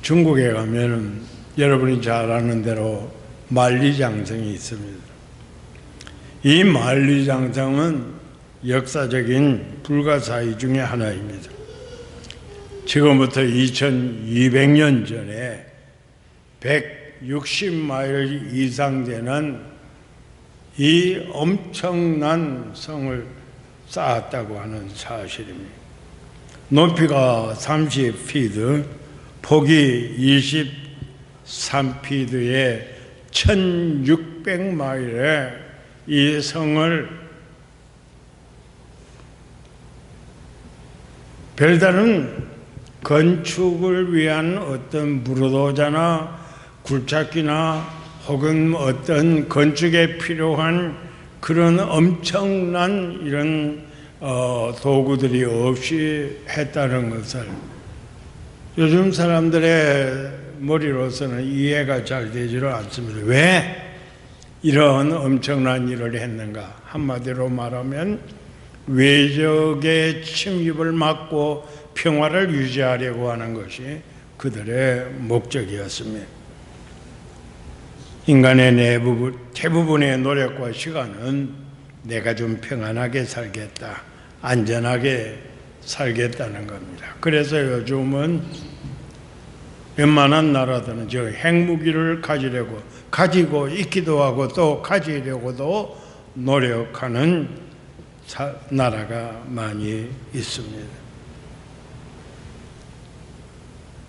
중국에 가면은 여러분이 잘 아는 대로 만리장성이 있습니다. 이 만리장성은 역사적인 불가사의 중에 하나입니다. 지금부터 2200년 전에 160마일 이상 되는 이 엄청난 성을 쌓았다고 하는 사실입니다. 높이가 30피트, 폭이 23피트에 1600마일의 이 성을 별다른 건축을 위한 어떤 무르도자나 굴착기나 혹은 어떤 건축에 필요한 그런 엄청난 이런 도구들이 없이 했다는 것을 요즘 사람들의 머리로서는 이해가 잘 되지를 않습니다. 왜 이런 엄청난 일을 했는가? 한마디로 말하면 외적의 침입을 막고 평화를 유지하려고 하는 것이 그들의 목적이었습니다. 인간의 대부분의 노력과 시간은 내가 좀 평안하게 살겠다, 안전하게 살겠다는 겁니다. 그래서 요즘은 웬만한 나라들은 저 핵무기를 가지고 있기도 하고 또 가지려고도 노력하는 나라가 많이 있습니다.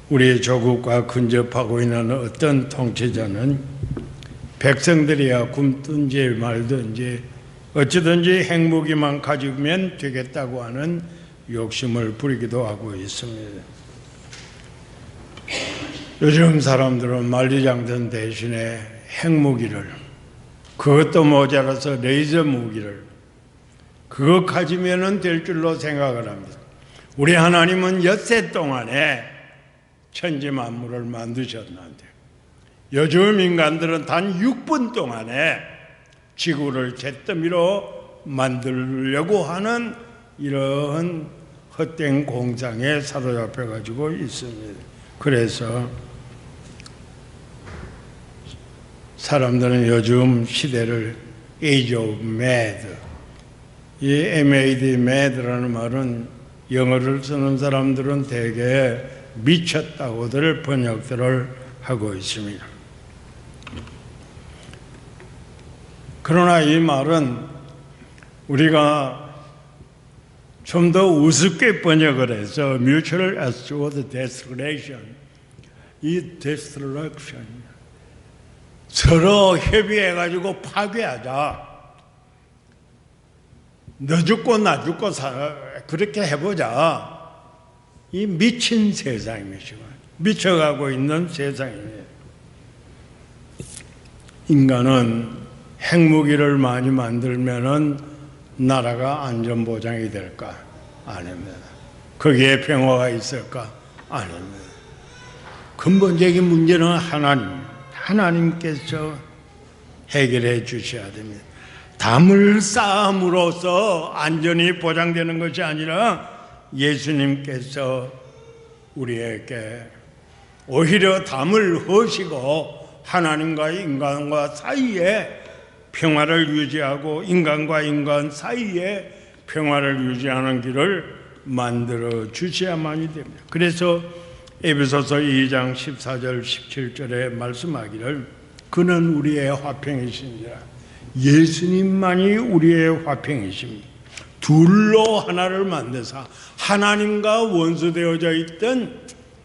우리 조국과 근접하고 있는 어떤 통치자는 백성들이야 굶든지 말든지 어찌든지 핵무기만 가지면 되겠다고 하는 욕심을 부리기도 하고 있습니다. 요즘 사람들은 만리장성 대신에 핵무기를, 그것도 모자라서 레이저 무기를 그거 가지면 될 줄로 생각을 합니다. 우리 하나님은 엿새 동안에 천지 만물을 만드셨는데 요즘 인간들은 단 6분 동안에 지구를 잿더미로 만들려고 하는 이러한 헛된 공상에 사로잡혀 가지고 있습니다. 그래서 사람들은 요즘 시대를 Age of Mad, 이 MAD, mad라는 말은 영어를 쓰는 사람들은 대개 미쳤다고들 번역들을 하고 있습니다. 그러나 이 말은 우리가 좀 더 우습게 번역을 해서 mutual assured destruction, 이 destruction, 서로 협의해가지고 파괴하자. 너 죽고 나 죽고 그렇게 해보자. 이 미친 세상입니다. 미쳐가고 있는 세상입니다. 인간은 핵무기를 많이 만들면은 나라가 안전보장이 될까? 아닙니다. 거기에 평화가 있을까? 아닙니다. 근본적인 문제는 하나님께서 해결해 주셔야 됩니다. 담을 쌓음으로써 안전이 보장되는 것이 아니라 예수님께서 우리에게 오히려 담을 허시고 하나님과 인간과 사이에 평화를 유지하고 인간과 인간 사이에 평화를 유지하는 길을 만들어 주셔야만이 됩니다. 그래서 에베소서 2장 14절 17절에 말씀하기를 그는 우리의 화평이시니라. 예수님만이 우리의 화평이십니다. 둘로 하나를 만드사 하나님과 원수되어져 있던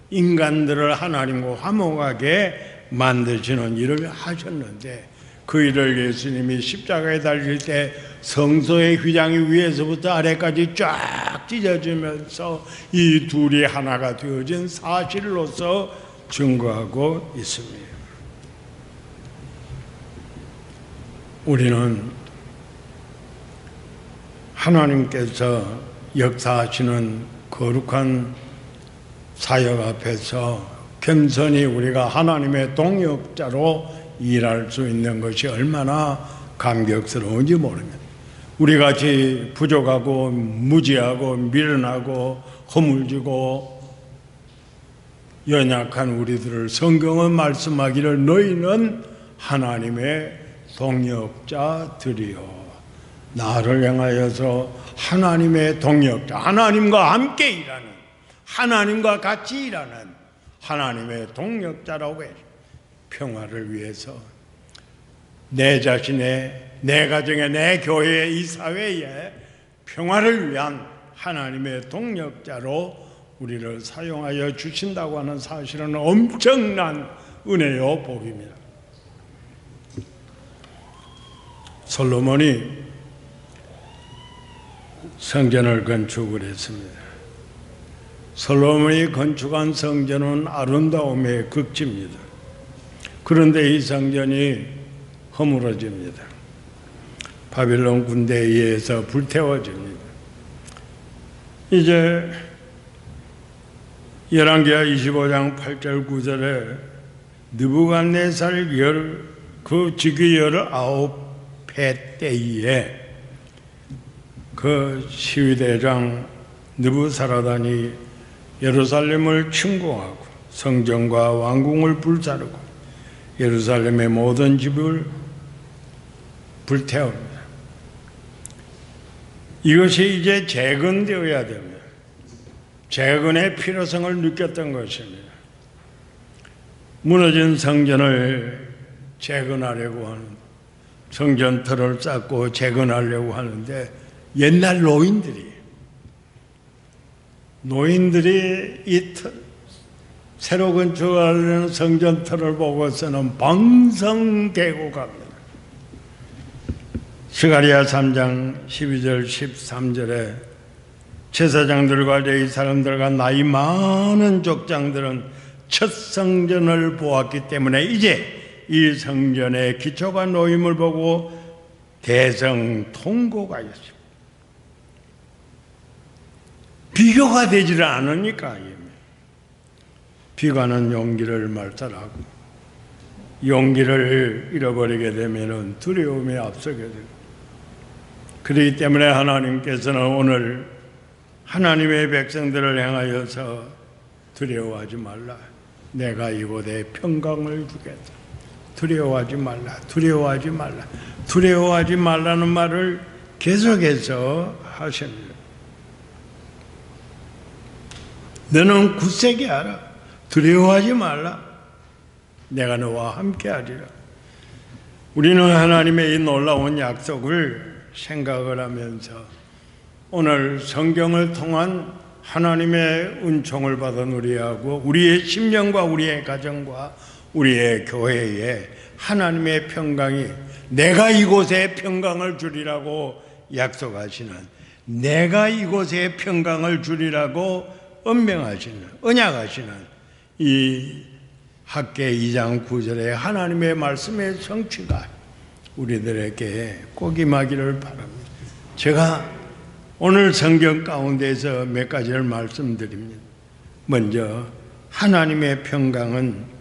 인간들을 하나님과 화목하게 만드시는 일을 하셨는데 그 일을 예수님이 십자가에 달릴 때 성소의 휘장이 위에서부터 아래까지 쫙 찢어지면서 이 둘이 하나가 되어진 사실로서 증거하고 있습니다. 우리는 하나님께서 역사하시는 거룩한 사역 앞에서 겸손히 우리가 하나님의 동역자로 일할 수 있는 것이 얼마나 감격스러운지 모릅니다. 우리같이 부족하고 무지하고 미련하고 허물지고 연약한 우리들을 성경은 말씀하기를 너희는 하나님의 동역자들이요. 나를 향하여서 하나님의 동역자, 하나님과 함께 일하는, 하나님과 같이 일하는 하나님의 동역자라고 해요. 평화를 위해서 내 자신의, 내 가정의, 내 교회의, 이 사회의 평화를 위한 하나님의 동역자로 우리를 사용하여 주신다고 하는 사실은 엄청난 은혜요 복입니다. 솔로몬이 성전을 건축을 했습니다. 솔로몬이 건축한 성전은 아름다움의 극치입니다. 그런데 이 성전이 허물어집니다. 바빌론 군대에 의해서 불태워집니다. 이제 열왕기하 25장 8절 9절에 느부갓네살 그 즉위 19해 때에 그 시위대장 느부사라단이 예루살렘을 침공하고 성전과 왕궁을 불사르고 예루살렘의 모든 집을 불태웁니다. 이것이 이제 재건되어야 됩니다. 재건의 필요성을 느꼈던 것입니다. 무너진 성전을 재건하려고 하는, 성전터를 쌓고 재건하려고 하는데 옛날 노인들이 이 새로 건축하려는 성전터를 보고서는 방성계곡합니다. 스가랴 3장 12절 13절에 제사장들과 레위 사람들과 나이 많은 족장들은 첫 성전을 보았기 때문에 이제 이 성전의 기초가 놓임을 보고 대성통곡하였습니다. 비교가 되지를 않으니까 비관은 용기를 말살하고 용기를 잃어버리게 되면 두려움에 앞서게 됩니다. 그렇기 때문에 하나님께서는 오늘 하나님의 백성들을 향하여서 두려워하지 말라. 내가 이곳에 평강을 주겠다. 두려워하지 말라. 두려워하지 말라. 두려워하지 말라는 말을 계속해서 하십니다. 너는 굳세게 하라. 두려워하지 말라. 내가 너와 함께 하리라. 우리는 하나님의 이 놀라운 약속을 생각을 하면서 오늘 성경을 통한 하나님의 은총을 받은 우리하고 우리의 심령과 우리의 가정과 우리의 교회에 하나님의 평강이, 내가 이곳에 평강을 주리라고 약속하시는, 내가 이곳에 평강을 주리라고 언명하시는, 언약하시는 이 학개 2장 9절의 하나님의 말씀의 성취가 우리들에게 꼭 임하기를 바랍니다. 제가 오늘 성경 가운데서 몇 가지를 말씀드립니다. 먼저 하나님의 평강은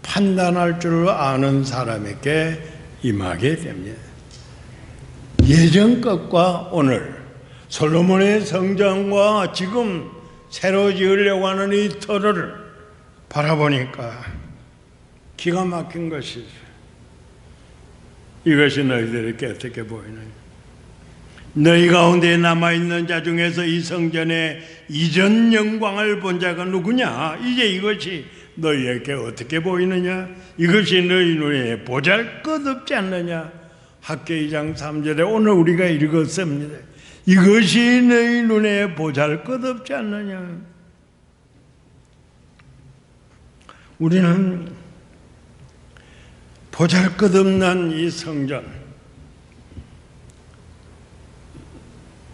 판단할 줄 아는 사람에게 임하게 됩니다. 예전 것과 오늘 솔로몬의 성전과 지금 새로 지으려고 하는 이 터를 바라보니까 기가 막힌 것이죠. 이것이 너희들에게 어떻게 보이느냐? 너희 가운데 남아있는 자 중에서 이 성전의 이전 영광을 본 자가 누구냐? 이제 이것이 너희에게 어떻게 보이느냐? 이것이 너희 눈에 보잘것없지 않느냐? 학개 2장 3절에 오늘 우리가 읽었습니다. 이것이 너희 눈에 보잘것없지 않느냐? 우리는 보잘것없는 이 성전,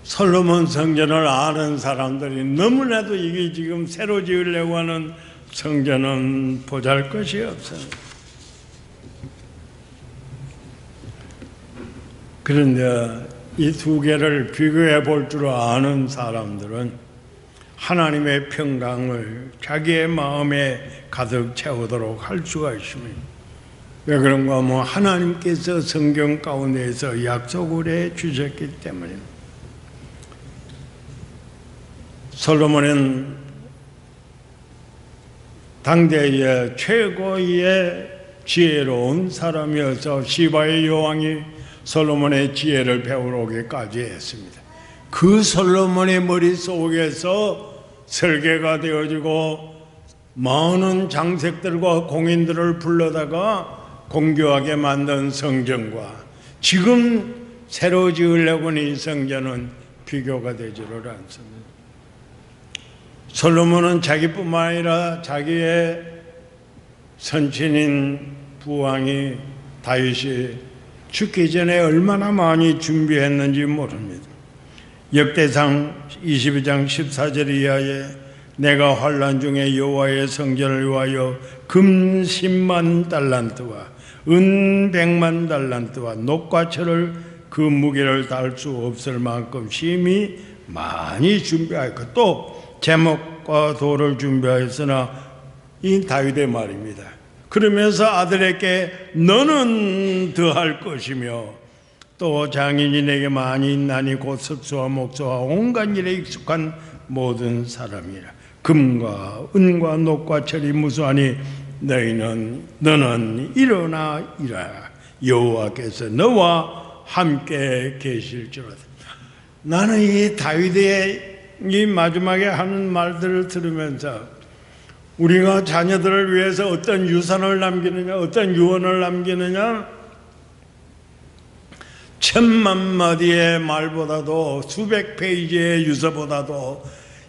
솔로몬 성전을 아는 사람들이 너무나도 이게 지금 새로 지으려고 하는 성전은 보잘것이 없어요. 그런데 이 두 개를 비교해 볼 줄 아는 사람들은 하나님의 평강을 자기의 마음에 가득 채우도록 할 수가 있습니다. 왜 그런가 하면 하나님께서 성경 가운데에서 약속을 해 주셨기 때문입니다. 솔로몬은 당대의 최고의 지혜로운 사람이어서 시바의 여왕이 솔로몬의 지혜를 배우러 오기까지 했습니다. 그 솔로몬의 머릿속에서 설계가 되어지고 많은 장색들과 공인들을 불러다가 공교하게 만든 성전과 지금 새로 지으려고 하는 이 성전은 비교가 되지를 않습니다. 솔로몬은 자기뿐만 아니라 자기의 선친인 부왕이 다윗이 죽기 전에 얼마나 많이 준비했는지 모릅니다. 역대상 22장 14절 이하에 내가 환난 중에 여호와의 성전을 위하여 금 10만 달란트와 은 100만 달란트와 녹과 철을 그 무게를 달 수 없을 만큼 심히 많이 준비하였고 또 제목과 돌을 준비하였으나 이 다윗의 말입니다. 그러면서 아들에게 너는 더할 것이며 또 장인이 내게 많이 있나니 곧 습수와 목수와 온갖 일에 익숙한 모든 사람이라. 금과 은과 녹과 철이 무수하니 너는 일어나 일하라. 여호와께서 너와 함께 계실지로다. 나는 이 다윗의 이 마지막에 하는 말들을 들으면서 우리가 자녀들을 위해서 어떤 유산을 남기느냐, 어떤 유언을 남기느냐, 천만 마디의 말보다도 수백 페이지의 유서보다도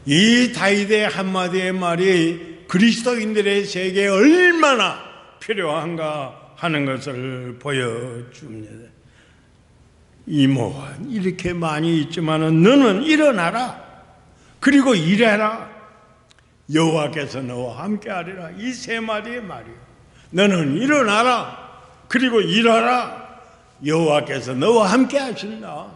이 다윗의 한마디의 말이 그리스도인들의 세계에 얼마나 필요한가 하는 것을 보여줍니다. 이모가 이렇게 많이 있지만은 너는 일어나라. 그리고 일해라. 여호와께서 너와 함께하리라. 이 세 마디의 말이요. 너는 일어나라. 그리고 일하라. 여호와께서 너와 함께하신다.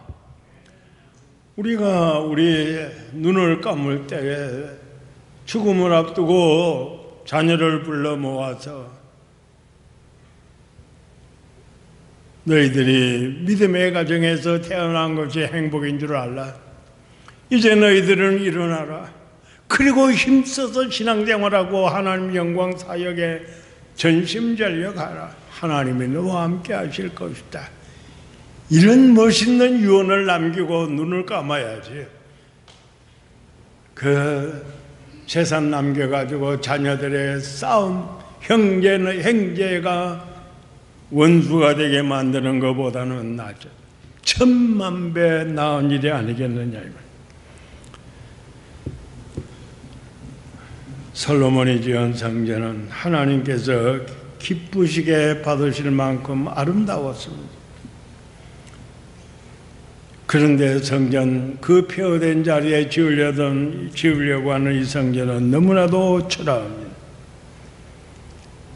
우리가 우리 눈을 감을 때에 죽음을 앞두고 자녀를 불러 모아서 너희들이 믿음의 가정에서 태어난 것이 행복인 줄 알라. 이제 너희들은 일어나라. 그리고 힘써서 신앙생활하고 하나님 영광 사역에 전심전력하라. 하나님이 너와 함께 하실 것이다. 이런 멋있는 유언을 남기고 눈을 감아야지. 그 재산 남겨가지고 자녀들의 싸움, 형제가 원수가 되게 만드는 것보다는 낫죠. 천만 배 나은 일이 아니겠느냐. 솔로몬이 지은 성전은 하나님께서 기쁘시게 받으실 만큼 아름다웠습니다. 그런데 성전 그 폐허된 자리에 지으려고 하는 이 성전은 너무나도 초라합니다.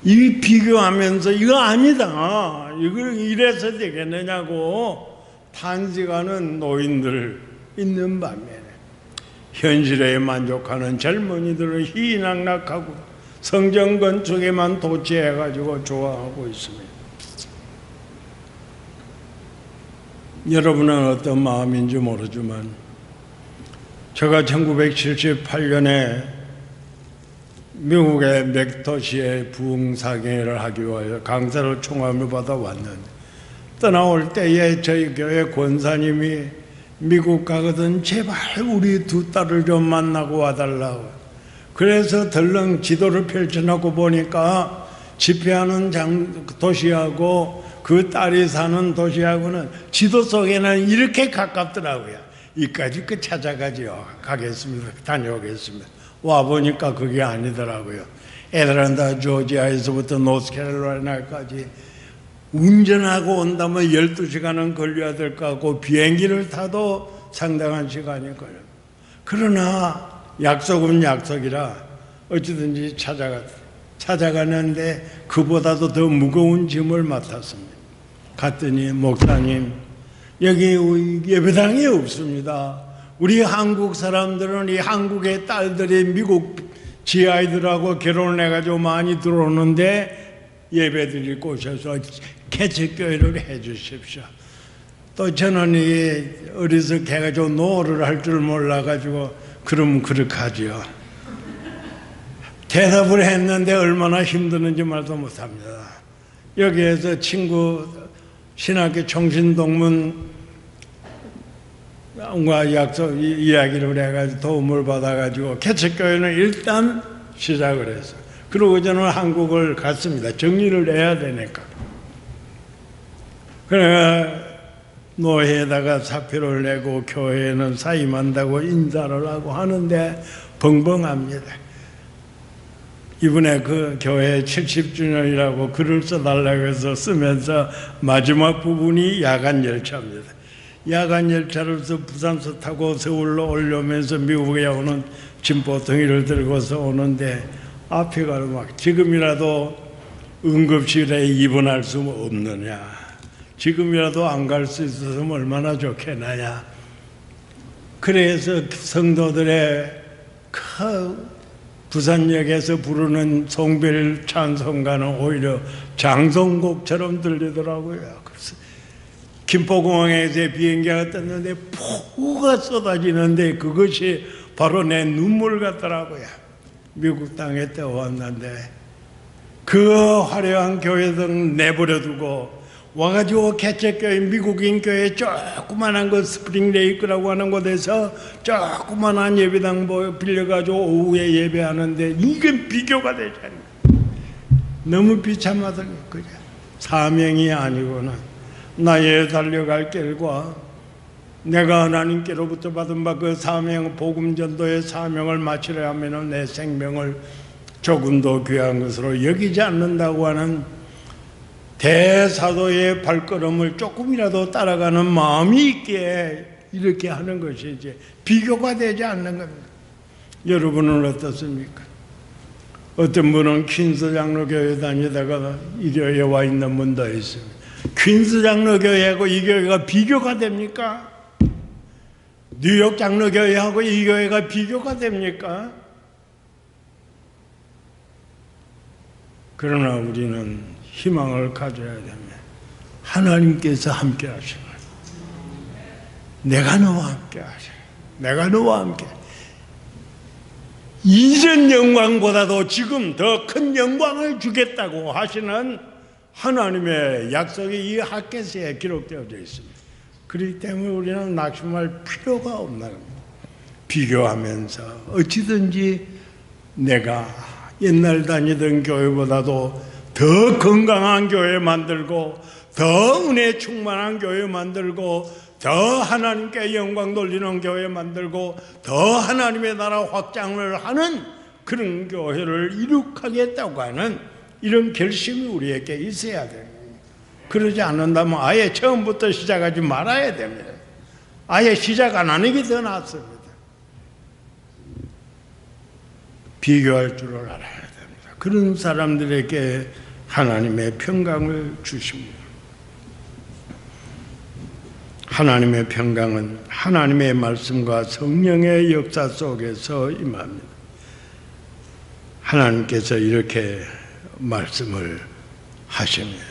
이 비교하면서 이거 아니다. 이걸 이래서 되겠느냐고 탄식하는 노인들 있는 반면에 현실에 만족하는 젊은이들은 희낙낙하고 성전 건축에만 도취해가지고 좋아하고 있습니다. 여러분은 어떤 마음인지 모르지만 제가 1978년에 미국의 맥도시에 부흥사경회를 하기 위하여 강사를 총함을 받아 왔는데 떠나올 때에 저희 교회 권사님이 미국 가거든 제발 우리 두 딸을 좀 만나고 와달라고. 그래서 덜렁 지도를 펼쳐놓고 보니까 집회하는 도시하고 그 딸이 사는 도시하고는 지도 속에는 이렇게 가깝더라고요. 이까지 찾아가지요. 가겠습니다. 다녀오겠습니다. 와보니까 그게 아니더라고요. 애틀랜타 조지아에서부터 노스캐롤라이나까지 운전하고 온다면 12시간은 걸려야 될 것 같고 비행기를 타도 상당한 시간이 걸려요. 그러나 약속은 약속이라 어찌든지 찾아가는데 그보다도 더 무거운 짐을 맡았습니다. 갔더니 목사님 여기 예배당이 없습니다. 우리 한국 사람들은 이 한국의 딸들이 미국 지아이들하고 결혼을 해가지고 많이 들어오는데 예배드릴 곳에서 개척교회를 해주십시오. 또 저는 이 어리석게 해가지고 노를 할 줄 몰라가지고 그럼 그렇게 하죠. 대답을 했는데 얼마나 힘드는지 말도 못합니다. 여기에서 친구 신학교 청신동문과 약속 이야기를 해가지고 도움을 받아가지고 개척교회는 일단 시작을 했어요. 그러고 저는 한국을 갔습니다. 정리를 해야 되니까. 그래 노회에다가 사표를 내고 교회에는 사임한다고 인사를 하고 하는데 벙벙합니다. 이번에 그 교회 70주년이라고 글을 써달라고 해서 쓰면서 마지막 부분이 야간 열차입니다. 야간 열차로서 부산서 타고 서울로 오려면서 미국에 오는 진보덩이를 들고서 오는데 앞에가 막 지금이라도 응급실에 입원할 수 없느냐, 지금이라도 안 갈 수 있었으면 얼마나 좋겠느냐. 그래서 성도들의 부산역에서 부르는 송별 찬송가는 오히려 장송곡처럼 들리더라고요. 그래서 김포공항에서 비행기가 떴는데 폭우가 쏟아지는데 그것이 바로 내 눈물 같더라고요. 미국 땅에 떠왔는데 그 화려한 교회등 내버려두고 와가지고 개척교회 미국인 교회 조그만한 거 스프링레이크라고 하는 곳에서 조그만한 예배당 빌려가지고 오후에 예배하는데 이건 비교가 되지 않아요. 너무 비참하더니 그죠. 사명이 아니고는 나의 달려갈 길과 내가 하나님께로부터 받은 바 그 사명 복음 전도의 사명을 마치려 하면은 내 생명을 조금도 귀한 것으로 여기지 않는다고 하는 대사도의 발걸음을 조금이라도 따라가는 마음이 있기에 이렇게 하는 것이 이제 비교가 되지 않는 겁니다. 여러분은 어떻습니까? 어떤 분은 퀸스 장로교회 다니다가 이 교회에 와 있는 분도 있습니다. 퀸스 장로교회하고 이 교회가 비교가 됩니까? 뉴욕 장로교회하고 이 교회가 비교가 됩니까? 그러나 우리는 희망을 가져야 됩니다. 하나님께서 함께 하시는 거예요. 내가 너와 함께 하시는 거예요. 내가 너와 함께. 이전 영광보다도 지금 더 큰 영광을 주겠다고 하시는 하나님의 약속이 이 학개서에 기록되어 있습니다. 그렇기 때문에 우리는 낙심할 필요가 없는 겁니다. 비교하면서 어찌든지 내가 옛날 다니던 교회보다도 더 건강한 교회 만들고 더 은혜 충만한 교회 만들고 더 하나님께 영광 돌리는 교회 만들고 더 하나님의 나라 확장을 하는 그런 교회를 이룩하겠다고 하는 이런 결심이 우리에게 있어야 됩니다. 그러지 않는다면 아예 처음부터 시작하지 말아야 됩니다. 아예 시작 안 하는 게 더 낫습니다. 비교할 줄을 알아야 됩니다. 그런 사람들에게 하나님의 평강을 주십니다. 하나님의 평강은 하나님의 말씀과 성령의 역사 속에서 임합니다. 하나님께서 이렇게 말씀을 하십니다.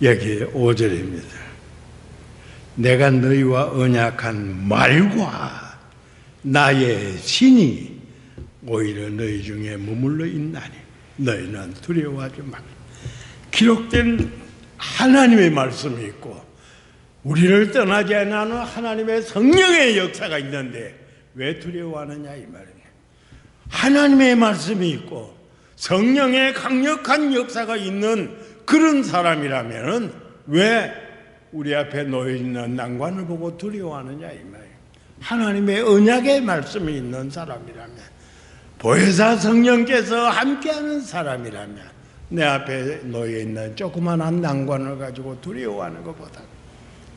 여기 5절입니다. 내가 너희와 언약한 말과 나의 신이 오히려 너희 중에 머물러 있나니 너희는 두려워하지 말라. 기록된 하나님의 말씀이 있고 우리를 떠나지 않는 하나님의 성령의 역사가 있는데 왜 두려워하느냐 이 말입니다. 하나님의 말씀이 있고 성령의 강력한 역사가 있는 그런 사람이라면 왜 우리 앞에 놓여있는 난관을 보고 두려워하느냐 이 말이에요. 하나님의 언약의 말씀이 있는 사람이라면 보혜사 성령께서 함께하는 사람이라면 내 앞에 놓여있는 조그만한 난관을 가지고 두려워하는 것보다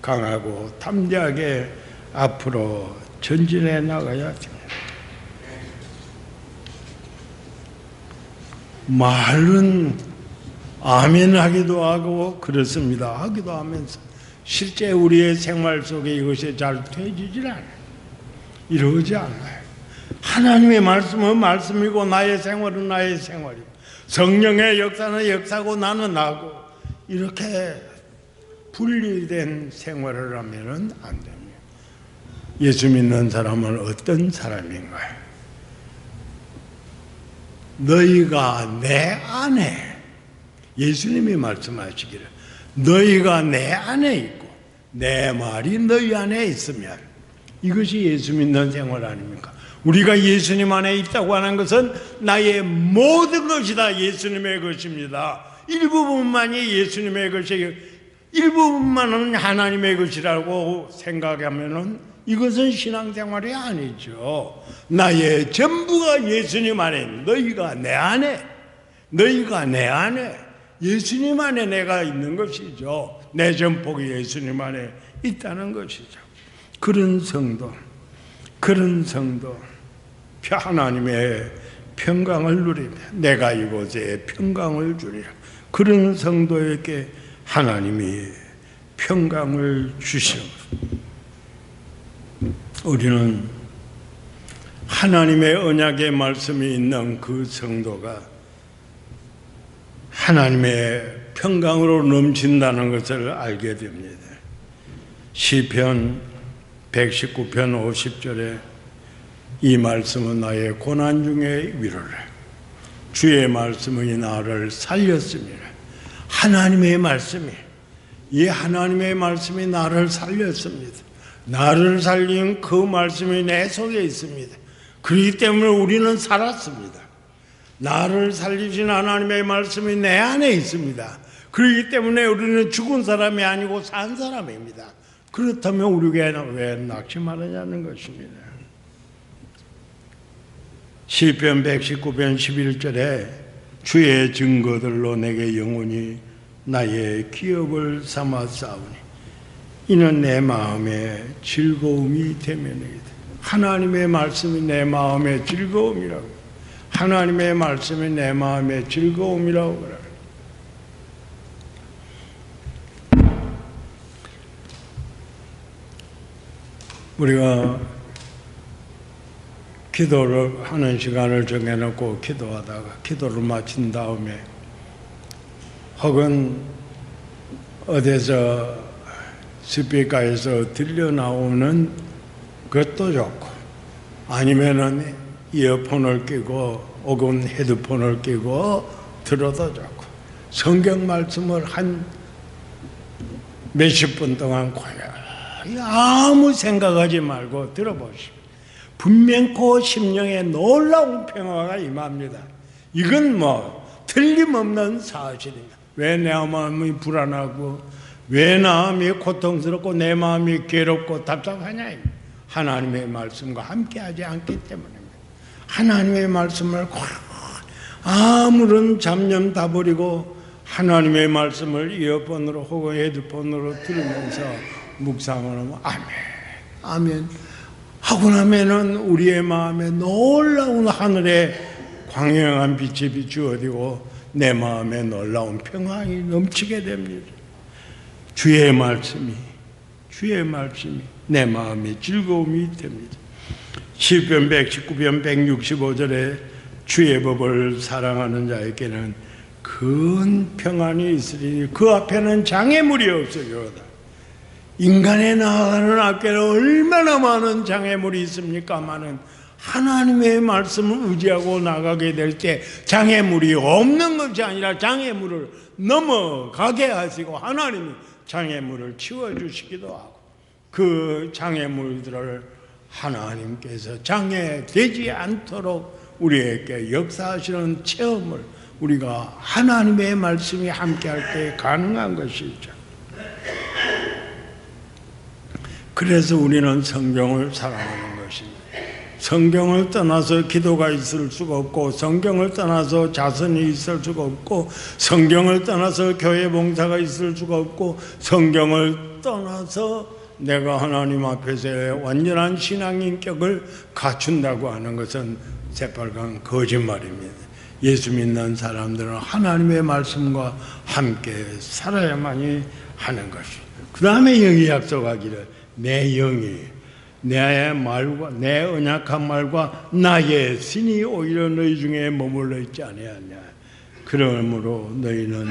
강하고 담대하게 앞으로 전진해 나가야 됩니다. 말은 아멘 하기도 하고 그렇습니다. 하기도 하면서 실제 우리의 생활 속에 이것이 잘 되지질 않아요. 이러지 않아요. 하나님의 말씀은 말씀이고 나의 생활은 나의 생활이고 성령의 역사는 역사고 나는 나고 이렇게 분리된 생활을 하면 안 됩니다. 예수 믿는 사람은 어떤 사람인가요? 너희가 내 안에, 예수님이 말씀하시기를 너희가 내 안에 있고 내 말이 너희 안에 있으면, 이것이 예수 믿는 생활 아닙니까? 우리가 예수님 안에 있다고 하는 것은 나의 모든 것이 다 예수님의 것입니다. 일부분만이 예수님의 것이고 일부분만은 하나님의 것이라고 생각하면은 이것은 신앙생활이 아니죠. 나의 전부가 예수님 안에, 너희가 내 안에, 너희가 내 안에, 예수님 안에 내가 있는 것이죠. 내 전폭이 예수님 안에 있다는 것이죠. 그런 성도, 하나님의 평강을 누리며 내가 이곳에 평강을 주리라. 그런 성도에게 하나님이 평강을 주시는 것. 우리는 하나님의 언약의 말씀이 있는 그 성도가 하나님의 평강으로 넘친다는 것을 알게 됩니다. 시편 119편 50절에 이 말씀은 나의 고난 중에 위로를, 주의 말씀이 나를 살렸습니다. 하나님의 말씀이, 이 하나님의 말씀이 나를 살렸습니다. 나를 살린 그 말씀이 내 속에 있습니다. 그렇기 때문에 우리는 살았습니다. 나를 살리신 하나님의 말씀이 내 안에 있습니다. 그렇기 때문에 우리는 죽은 사람이 아니고 산 사람입니다. 그렇다면 우리가 왜 낙심하느냐는 것입니다. 시편 119편 11절에 주의 증거들로 내게 영원히 나의 기업을 삼아 싸우니 이는 내 마음의 즐거움이 되면이다. 하나님의 말씀이 내 마음의 즐거움이라고, 하나님의 말씀이 내 마음의 즐거움이라고 그래요. 우리가 기도를 하는 시간을 정해놓고 기도하다가 기도를 마친 다음에 혹은 어디서 스피커에서 들려 나오는 것도 좋고 아니면은 이어폰을 끼고 혹은 헤드폰을 끼고 들어도 좋고 성경 말씀을 한 몇십 분 동안 고요히 아무 생각하지 말고 들어보시오. 분명 그 심령에 놀라운 평화가 임합니다. 이건 틀림없는 사실입니다. 왜 내 마음이 불안하고 왜 마음이 고통스럽고 내 마음이 괴롭고 답답하냐? 하나님의 말씀과 함께하지 않기 때문입니다. 하나님의 말씀을 아무런 잡념 다 버리고 하나님의 말씀을 이어폰으로 혹은 헤드폰으로 들으면서 묵상을 하면 아멘, 아멘 하고 나면은 우리의 마음에 놀라운 하늘의 광명한 빛이 비추어지고 내 마음에 놀라운 평안이 넘치게 됩니다. 주의 말씀이 내 마음의 즐거움이 됩니다. 시편 119편 165절에 주의 법을 사랑하는 자에게는 큰 평안이 있으리니 그 앞에는 장애물이 없으리로다. 인간의 나아가는 앞에는 얼마나 많은 장애물이 있습니까마는 하나님의 말씀을 의지하고 나가게 될 때 장애물이 없는 것이 아니라 장애물을 넘어가게 하시고 하나님이 장애물을 치워주시기도 하고 그 장애물들을 하나님께서 장애되지 않도록 우리에게 역사하시는 체험을 우리가 하나님의 말씀이 함께할 때 가능한 것이죠. 그래서 우리는 성경을 사랑하는 것입니다. 성경을 떠나서 기도가 있을 수가 없고 성경을 떠나서 자선이 있을 수가 없고 성경을 떠나서 교회 봉사가 있을 수가 없고 성경을 떠나서 내가 하나님 앞에서의 완전한 신앙인격을 갖춘다고 하는 것은 새빨간 거짓말입니다. 예수 믿는 사람들은 하나님의 말씀과 함께 살아야만이 하는 것입니다. 그 다음에 영이 약속하기를 내 영이 내 말과 내 언약한 말과 나의 신이 오히려 너희 중에 머물러 있지 아니하냐. 그러므로 너희는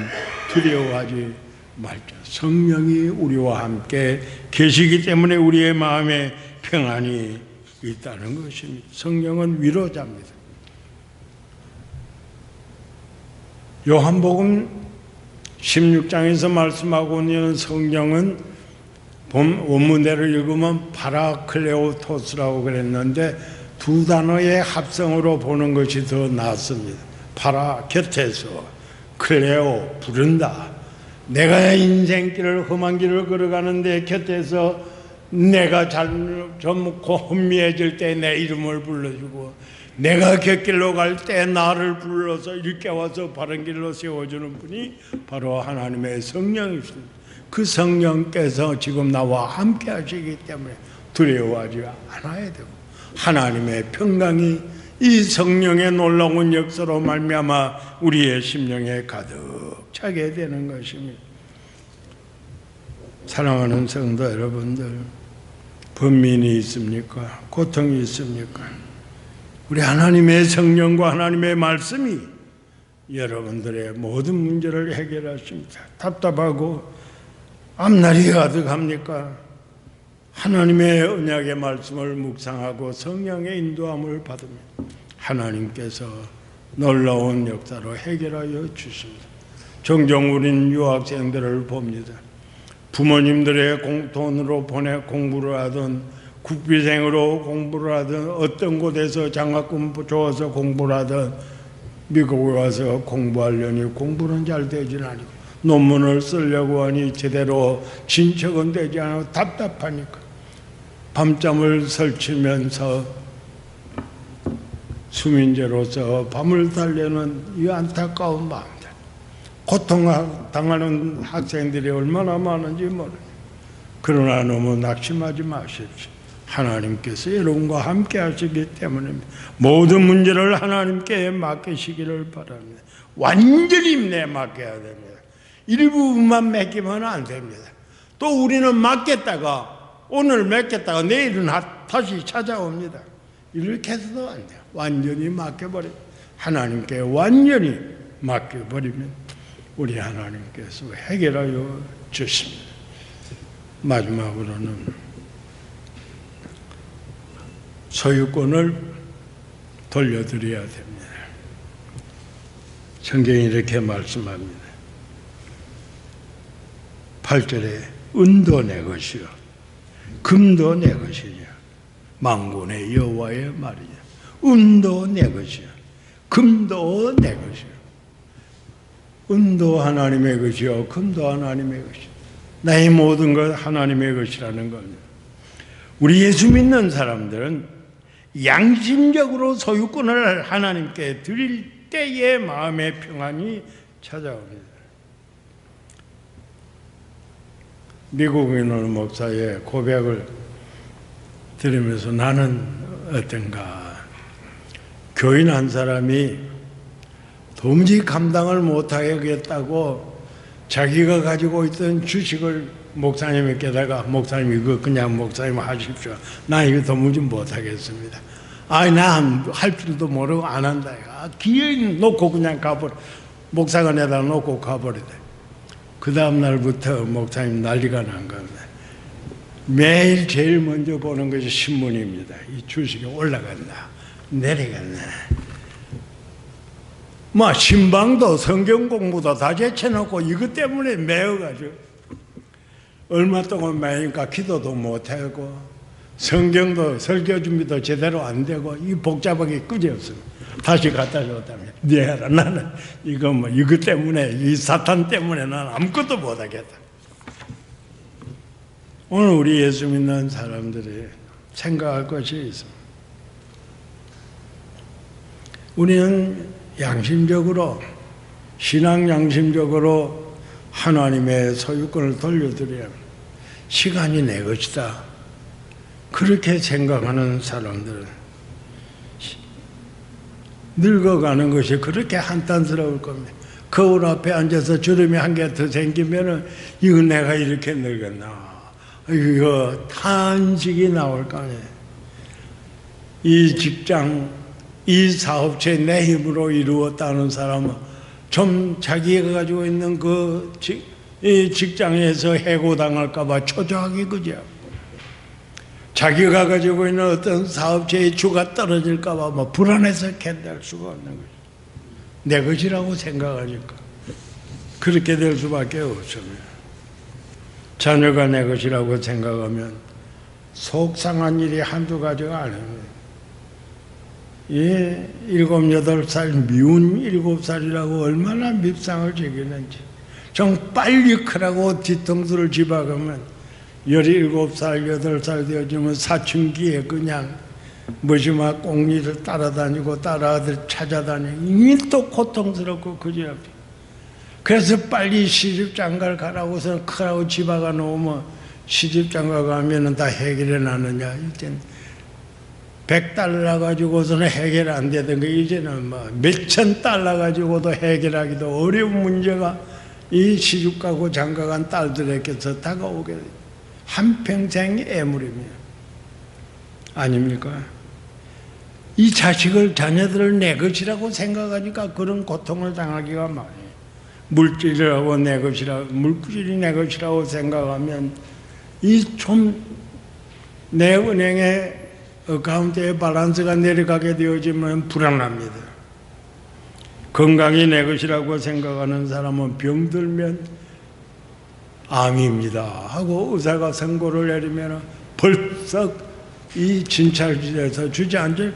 두려워하지 말자. 성령이 우리와 함께 계시기 때문에 우리의 마음에 평안이 있다는 것입니다. 성령은 위로자입니다. 요한복음 16장에서 말씀하고 있는 성령은 원문대로 읽으면 파라클레오토스라고 그랬는데 두 단어의 합성으로 보는 것이 더 낫습니다. 파라 곁에서, 클레오 부른다. 내가 인생길을 험한 길을 걸어가는데 곁에서 내가 젊고 혼미해질 때 내 이름을 불러주고 내가 곁길로 갈 때 나를 불러서 일깨워서 바른 길로 세워주는 분이 바로 하나님의 성령이십니다. 그 성령께서 지금 나와 함께 하시기 때문에 두려워하지 않아야 되고 하나님의 평강이 이 성령의 놀라운 역사로 말미암아 우리의 심령에 가득 차게 되는 것입니다. 사랑하는 성도 여러분들, 번민이 있습니까? 고통이 있습니까? 우리 하나님의 성령과 하나님의 말씀이 여러분들의 모든 문제를 해결하십니다. 답답하고 앞날이 가득합니까? 하나님의 언약의 말씀을 묵상하고 성령의 인도함을 받으면 하나님께서 놀라운 역사로 해결하여 주십니다. 종종 우리는 유학생들을 봅니다. 부모님들의 돈으로 보내 공부를 하든 국비생으로 공부를 하든 어떤 곳에서 장학금 줘서 공부를 하든 미국에 와서 공부하려니 공부는 잘 되지는 않고 논문을 쓰려고 하니 제대로 진척은 되지 않고 답답하니까 밤잠을 설치면서 수민제로서 밤을 달래는 이 안타까운 마음들, 고통당하는 학생들이 얼마나 많은지 모릅니다. 그러나 너무 낙심하지 마십시오. 하나님께서 여러분과 함께 하시기 때문에 모든 문제를 하나님께 맡기시기를 바랍니다. 완전히 맡겨야 됩니다. 일부분만 맡기면 안 됩니다. 또 우리는 맡겼다가 오늘 맡겼다가 내일은 다시 찾아옵니다. 이렇게 해서도 안 돼요. 완전히 맡겨버리면 하나님께 완전히 맡겨버리면 우리 하나님께서 해결하여 주십니다. 마지막으로는 소유권을 돌려드려야 됩니다. 성경이 이렇게 말씀합니다. 8절에 은도 내 것이요 금도 내 것이냐 만군의 여호와의 말이냐. 은도 내 것이요 금도 내 것이요. 은도 하나님의 것이요 금도 하나님의 것이요. 나의 모든 것 하나님의 것이라는 겁니다. 우리 예수 믿는 사람들은 양심적으로 소유권을 하나님께 드릴 때의 마음의 평안이 찾아옵니다. 미국에 있는 목사의 고백을 들으면서 나는 어떤가, 교인 한 사람이 도무지 감당을 못하겠다고 자기가 가지고 있던 주식을 목사님에게다가 목사님 이거 그냥 목사님 하십시오. 나 이거 도무지 못하겠습니다. 나 할 줄도 모르고 안 한다. 기어이 놓고 그냥 가버려. 목사관에다 놓고 가버리대. 그 다음 날부터 목사님 난리가 난 겁니다. 매일 제일 먼저 보는 것이 신문입니다. 이 주식이 올라갔나 내려갔나. 신방도 성경 공부도 다 제쳐놓고 이것 때문에 매어가지고 얼마 동안 매니까 기도도 못하고 성경도 설교 준비도 제대로 안 되고 이 복잡하게 끄지없습니다. 다시 갖다 줬다면 네 해라. 나는 이것 때문에 이 사탄 때문에 나는 아무것도 못하겠다. 오늘 우리 예수 믿는 사람들이 생각할 것이 있습니다. 우리는 양심적으로 신앙 양심적으로 하나님의 소유권을 돌려드려야 합니다. 시간이 내 것이다. 그렇게 생각하는 사람들은 늙어가는 것이 그렇게 한탄스러울 겁니다. 거울 앞에 앉아서 주름이 한 개 더 생기면은 이거 내가 이렇게 늙었나. 이거 탄식이 나올 거 아니에요. 이 직장, 이 사업체 내 힘으로 이루었다는 사람은 좀 자기가 가지고 있는 이 직장에서 해고당할까 봐 초조하기 그죠. 자기가 가지고 있는 어떤 사업체의 주가 떨어질까 봐 뭐 불안해서 견딜 수가 없는 거죠. 내 것이라고 생각하니까 그렇게 될 수밖에 없습니다. 자녀가 내 것이라고 생각하면 속상한 일이 한두 가지가 아닙니다. 이 7, 8살 미운 7살이라고 얼마나 밉상을 즐기는지 좀 빨리 크라고 뒤통수를 집어가면 17살, 8살 되어지면 사춘기에 그냥 무심한 꽁리를 따라다니고 딸아들 찾아다니고 이미 또 고통스럽고 그지 앞에. 그래서 빨리 시집장가를 가라고서 크라고 집어가 놓으면 시집장가 가면은 다 해결해 놨느냐. 이제는 100달러 가지고서는 해결 안 되던 거 이제는 뭐 몇천 달러 가지고도 해결하기도 어려운 문제가 이 시집 가고 장가 간 딸들에게서 다가오게 돼요. 한평생 애물입니다. 아닙니까? 이 자식을 자녀들을 내 것이라고 생각하니까 그런 고통을 당하기가 많아요. 물질이라고 내 것이라고 물질이 내 것이라고 생각하면 이 좀 내 은행의 어카운트의 밸런스가 내려가게 되어지면 불안합니다. 건강이 내 것이라고 생각하는 사람은 병들면 암입니다 하고 의사가 선고를 내리면 벌써 이 진찰실에서 주저앉을.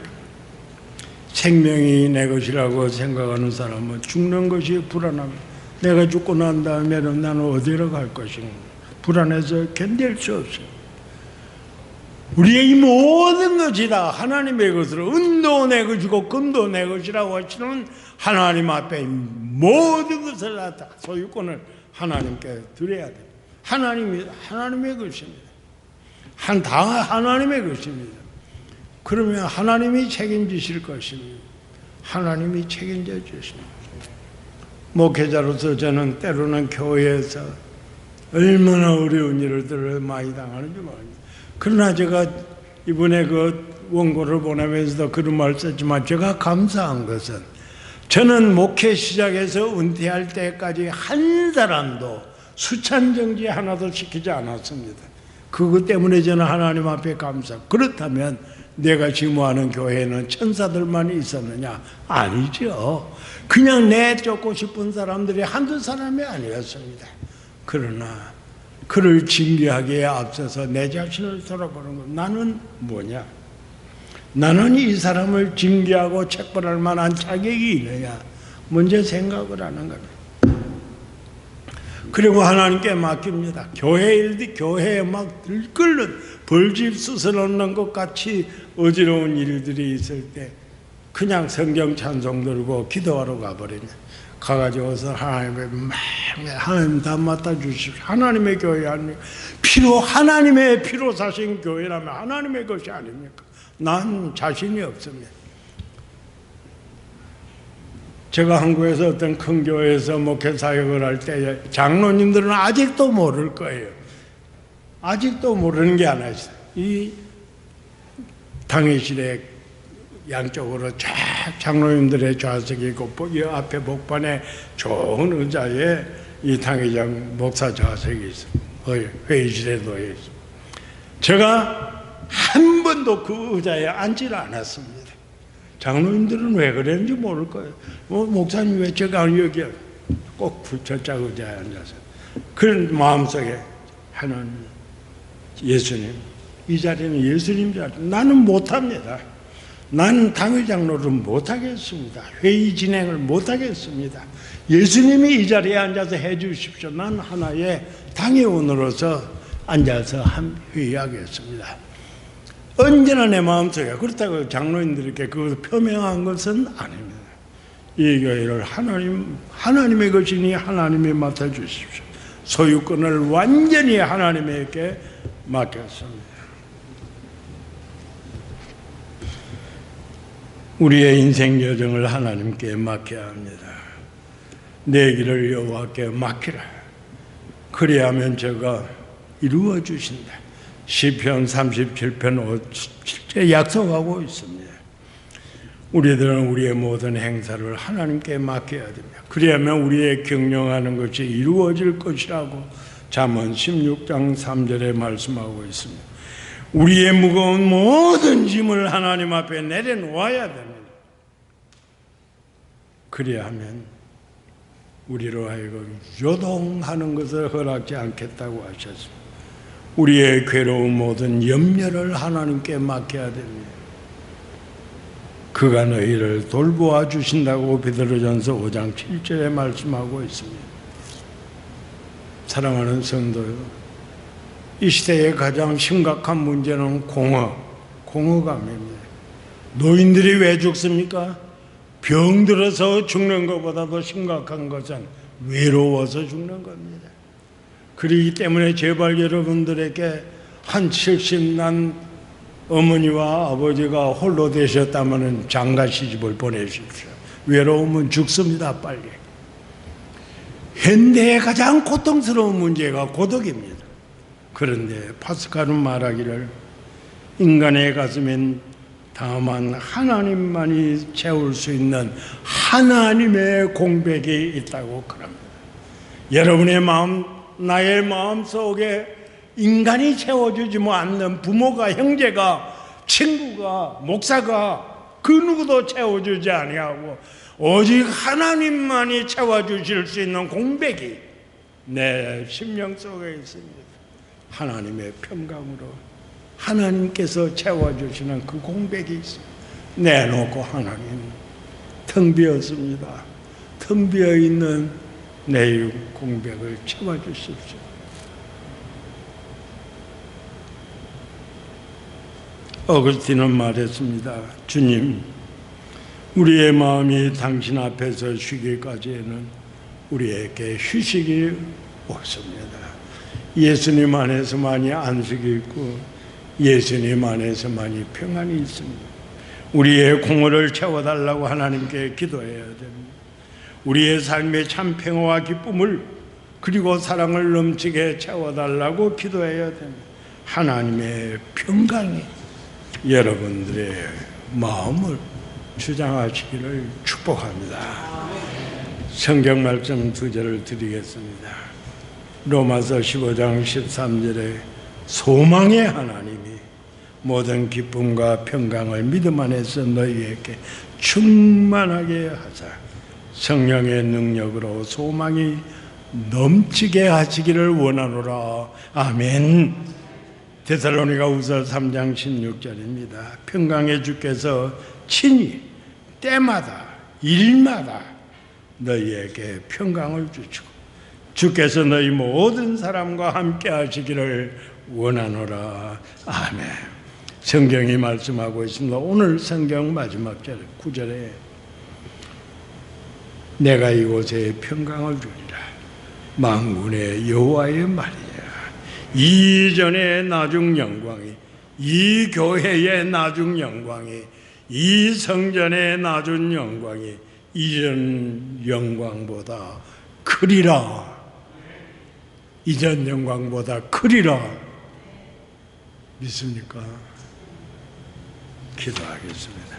생명이 내 것이라고 생각하는 사람은 죽는 것이 불안합니다. 내가 죽고 난 다음에는 나는 어디로 갈 것인가 불안해서 견딜 수 없어요. 우리의 이 모든 것이 다 하나님의 것으로 은도 내 것이고 금도 내 것이라고 하시는 하나님 앞에 모든 것을 다 소유권을 하나님께 드려야 돼요. 하나님의 것입니다. 다 하나님의 것입니다. 그러면 하나님이 책임지실 것입니다. 하나님이 책임져 주십니다. 목회자로서 저는 때로는 교회에서 얼마나 어려운 일들을 많이 당하는지 모릅니다. 그러나 제가 이번에 그 원고를 보내면서도 그런 말 썼지만 제가 감사한 것은 저는 목회 시작해서 은퇴할 때까지 한 사람도 수찬 정지 하나도 시키지 않았습니다. 그것 때문에 저는 하나님 앞에 감사. 그렇다면 내가 지무하는 교회에는 천사들만 있었느냐? 아니죠. 그냥 내쫓고 싶은 사람들이 한두 사람이 아니었습니다. 그러나 그를 징계하기에 앞서서 내 자신을 돌아보는 것. 나는 뭐냐? 나는 이 사람을 징계하고 책벌할 만한 자격이 있느냐? 먼저 생각을 하는 겁니다. 그리고 하나님께 맡깁니다. 교회 일들, 교회에 막 들끓는 벌집 쑤셔놓는 것 같이 어지러운 일들이 있을 때 그냥 성경 찬송 들고 기도하러 가버리냐. 가가지고서 하나님 다 맡아주십시오. 하나님의 교회 아닙니까? 하나님의 피로 사신 교회라면 하나님의 것이 아닙니까? 난 자신이 없습니다. 제가 한국에서 어떤 큰 교회에서 목회 사역을 할 때 장로님들은 아직도 모를 거예요. 아직도 모르는 게 하나 있어요. 이 당회실에 양쪽으로 쫙 장로님들의 좌석이 있고 이 앞에 복판에 좋은 의자에 이 당회장 목사 좌석이 있어요. 회의실에 놓여 있어요. 제가 한 번도 그 의자에 앉지를 않았습니다. 장로님들은 왜 그랬는지 모를 거예요. 목사님 왜 제가 여기 꼭 저짝 의자에 앉아서 그런 마음속에 하나님, 예수님, 이 자리는 예수님 자리. 나는 못합니다. 나는 당회장로를 못하겠습니다. 회의 진행을 못하겠습니다. 예수님이 이 자리에 앉아서 해주십시오. 난 하나의 당회원으로서 앉아서 회의하겠습니다. 언제나 내 마음속에. 그렇다고 장로님들에게 그것을 표명한 것은 아닙니다. 이 교회를 하나님의 것이니 하나님이 맡아주십시오. 소유권을 완전히 하나님에게 맡겼습니다. 우리의 인생 여정을 하나님께 맡겨야 합니다. 내 길을 여호와께 맡기라. 그리하면 저가 이루어 주신다. 시편 37편 5절에 약속하고 있습니다. 우리들은 우리의 모든 행사를 하나님께 맡겨야 됩니다. 그리하면 우리의 경영하는 것이 이루어질 것이라고 잠언 16장 3절에 말씀하고 있습니다. 우리의 무거운 모든 짐을 하나님 앞에 내려놓아야 됩니다. 그래야 하면 우리로 하여금 요동하는 것을 허락지 않겠다고 하셨습니다. 우리의 괴로운 모든 염려를 하나님께 맡겨야 됩니다. 그가 너희를 돌보아 주신다고 베드로전서 5장 7절에 말씀하고 있습니다. 사랑하는 성도요, 이 시대의 가장 심각한 문제는 공허감입니다. 노인들이 왜 죽습니까? 병들어서 죽는 것보다도 심각한 것은 외로워서 죽는 겁니다. 그렇기 때문에 제발 여러분들에게 한 70난 어머니와 아버지가 홀로 되셨다면 장가 시집을 보내십시오. 외로우면 죽습니다, 빨리. 현대의 가장 고통스러운 문제가 고독입니다. 그런데 파스칼은 말하기를 인간의 가슴엔 다만 하나님만이 채울 수 있는 하나님의 공백이 있다고 그럽니다. 여러분의 마음, 나의 마음 속에 인간이 채워주지 않는 부모가, 형제가, 친구가, 목사가 그 누구도 채워주지 아니하고 오직 하나님만이 채워주실 수 있는 공백이 내 심령 속에 있습니다. 하나님의 평강으로 하나님께서 채워주시는 그 공백이 있습니다. 내놓고 하나님, 텅 비었습니다. 텅 비어있는 내 공백을 채워주십시오. 어거스틴은 말했습니다. 주님, 우리의 마음이 당신 앞에서 쉬기까지에는 우리에게 휴식이 없습니다. 예수님 안에서만이 안식이 있고 예수님 안에서만이 평안이 있습니다. 우리의 공허를 채워달라고 하나님께 기도해야 됩니다. 우리의 삶의 참 평화와 기쁨을 그리고 사랑을 넘치게 채워달라고 기도해야 됩니다. 하나님의 평강이 여러분들의 마음을 주장하시기를 축복합니다. 성경 말씀 2절을 드리겠습니다. 로마서 15장 13절에 소망의 하나님이 모든 기쁨과 평강을 믿음 안에서 너희에게 충만하게 하사 성령의 능력으로 소망이 넘치게 하시기를 원하노라. 아멘. 데살로니가후서 3장 16절입니다. 평강의 주께서 친히 때마다 일마다 너희에게 평강을 주시고 주께서 너희 모든 사람과 함께 하시기를 원하노라. 아멘. 성경이 말씀하고 있습니다. 오늘 성경 마지막 절 9절에 내가 이곳에 평강을 주리라. 만군의 여호와의 말이야. 이전의 나중 영광이, 이 교회의 나중 영광이, 이 성전의 나중 영광이 이전 영광보다 크리라. 이전 영광보다 크리라. 믿습니까? 기도하겠습니다.